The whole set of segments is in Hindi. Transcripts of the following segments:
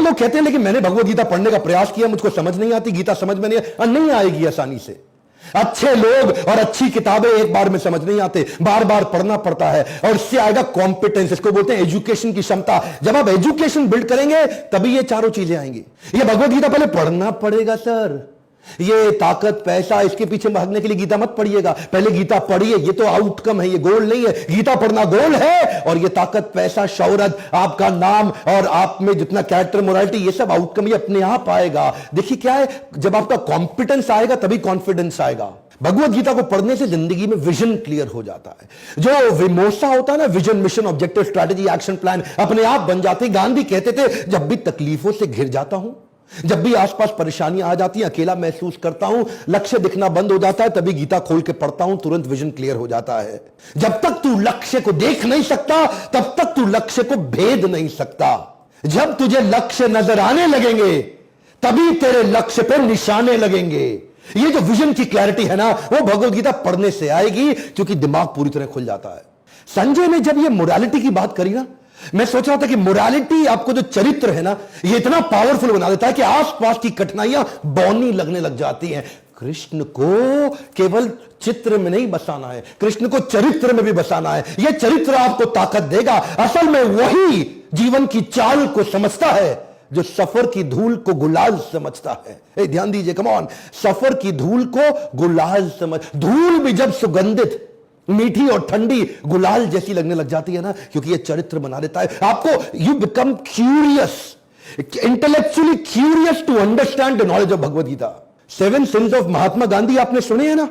लोग कहते हैं लेकिन मैंने भगवत गीता पढ़ने का प्रयास किया, मुझको समझ नहीं आती, गीता समझ में नहीं आएगी आसानी से। अच्छे लोग और अच्छी किताबें एक बार में समझ नहीं आते, बार बार पढ़ना पड़ता है, और इससे आएगा कॉम्पिटेंस, इसको बोलते हैं एजुकेशन की क्षमता। जब आप एजुकेशन बिल्ड करेंगे तभी ये चारों चीजें आएंगी। ये भगवत गीता पहले पढ़ना पड़ेगा सर, ये ताकत पैसा इसके पीछे भागने के लिए गीता मत पढ़िएगा, पहले गीता पढ़िए। ये तो आउटकम है, ये गोल नहीं है। गीता पढ़ना गोल है, और ये ताकत पैसा शौहरत आपका नाम और आप में जितना कैरेक्टर मोरालिटी ये सब आउटकम ये अपने आप आएगा। देखिए क्या है, जब आपका कॉम्पिटेंस आएगा तभी कॉन्फिडेंस आएगा। भगवत गीता को पढ़ने से जिंदगी में विजन क्लियर हो जाता है। जो विमोसा होता है ना, vision mission objective strategy action plan अपने आप बन जाते। गांधी कहते थे जब भी तकलीफों से घिर जाता हूं, जब भी आसपास परेशानियां आ जाती हैं, अकेला महसूस करता हूं, लक्ष्य दिखना बंद हो जाता है, तभी गीता खोल के पढ़ता हूं, तुरंत विजन क्लियर हो जाता है। जब तक तू लक्ष्य को देख नहीं सकता तब तक तू लक्ष्य को भेद नहीं सकता। जब तुझे लक्ष्य नजर आने लगेंगे तभी तेरे लक्ष्य पर निशाने लगेंगे। ये जो विजन की क्लैरिटी है ना, वो भगवत गीता पढ़ने से आएगी, क्योंकि दिमाग पूरी तरह खुल जाता है। संजय ने जब ये मोरालिटी की बात करी ना, मैं सोच रहा था कि मोरालिटी आपको जो चरित्र है ना, ये इतना पावरफुल बना देता है कि आसपास की कठिनाइयां बौनी लगने लग जाती हैं। कृष्ण को केवल चित्र में नहीं बसाना है, कृष्ण को चरित्र में भी बसाना है। यह चरित्र आपको ताकत देगा। असल में वही जीवन की चाल को समझता है जो सफर की धूल को गुलाल समझता है। ध्यान दीजिए, कम ऑन, सफर की धूल को गुलाल समझ। धूल भी जब सुगंधित, मीठी और ठंडी गुलाल जैसी लगने लग जाती है ना, क्योंकि ये चरित्र बना देता है आपको। You become curious, intellectually curious to understand the knowledge of Bhagavad Gita. 7 sins of Mahatma Gandhi आपने सुने हैं ना,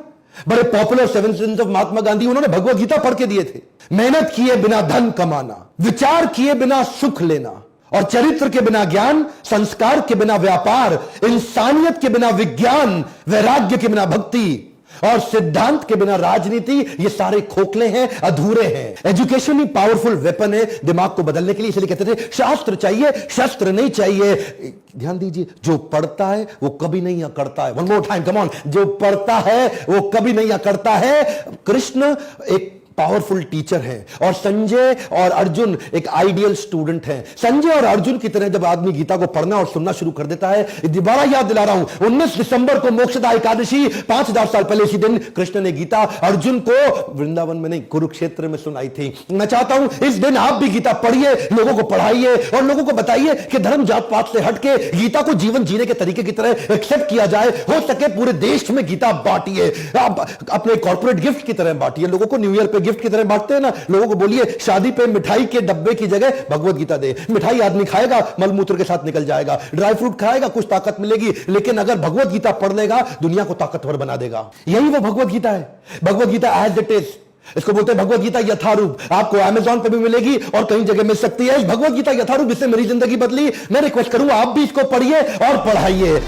बड़े popular 7 sins of Mahatma Gandhi, उन्होंने भगवत गीता पढ़ के दिए थे। मेहनत किए बिना धन कमाना, विचार किए बिना सुख लेना, और चरित्र के बिना ज्ञान, संस्कार के बिना व्यापार, इंसानियत के बिना विज्ञान, वैराग्य के बिना भक्ति, और सिद्धांत के बिना राजनीति, ये सारे खोखले हैं, अधूरे हैं। एजुकेशन ही पावरफुल वेपन है दिमाग को बदलने के लिए। इसलिए कहते थे शास्त्र चाहिए, शस्त्र नहीं चाहिए। ध्यान दीजिए, जो पढ़ता है वो कभी नहीं अकड़ता है। One more time, come on, जो पढ़ता है वो कभी नहीं अकड़ता है। कृष्ण एक पावरफुल टीचर हैं, और संजय और अर्जुन एक आइडियल स्टूडेंट हैं। संजय और अर्जुन की तरह जब आदमी गीता को पढ़ना और सुनना शुरू कर देता है, दोबारा याद दिला रहा हूं, 19 दिसंबर को मोक्षदा एकादशी, 5000 साल पहले इसी दिन कृष्ण ने गीता अर्जुन को वृंदावन में नहीं, कुरुक्षेत्र में सुनाई थी। मैं चाहता हूं इस दिन आप भी गीता पढ़िए, लोगों को पढ़ाइए और लोगों को बताइए कि धर्म जात पात से हटके गीता को जीवन जीने के तरीके की तरह एक्सेप्ट किया जाए। हो सके पूरे देश में गीता बांटिए, आप अपने कॉर्पोरेट गिफ्ट की तरह बांटिए। लोगों को न्यू ईयर पे गिफ्ट की तरह बांटते हैं ना, लोगों को बोलिए शादी पे मिठाई के डब्बे की जगह भगवत गीता दे। मिठाई आदमी खाएगा, मलमूत्र के साथ निकल जाएगा, ड्राई फ्रूट खाएगा, कुछ ताकत मिलेगी, लेकिन अगर भगवत गीता पढ़ लेगा दुनिया को ताकतवर बना देगा। यही वो भगवत गीता है। Bhagavad Gita as it is, इसको बोलते हैं भगवत गीता यथारूप। आपको अमेज़न पे भी मिलेगी और कई जगह मिल सकती है। भगवत गीता यथारूप, जिससे मेरी जिंदगी बदली। मैं रिक्वेस्ट करूंगा आप भी इसको पढ़िए और पढ़ाइए।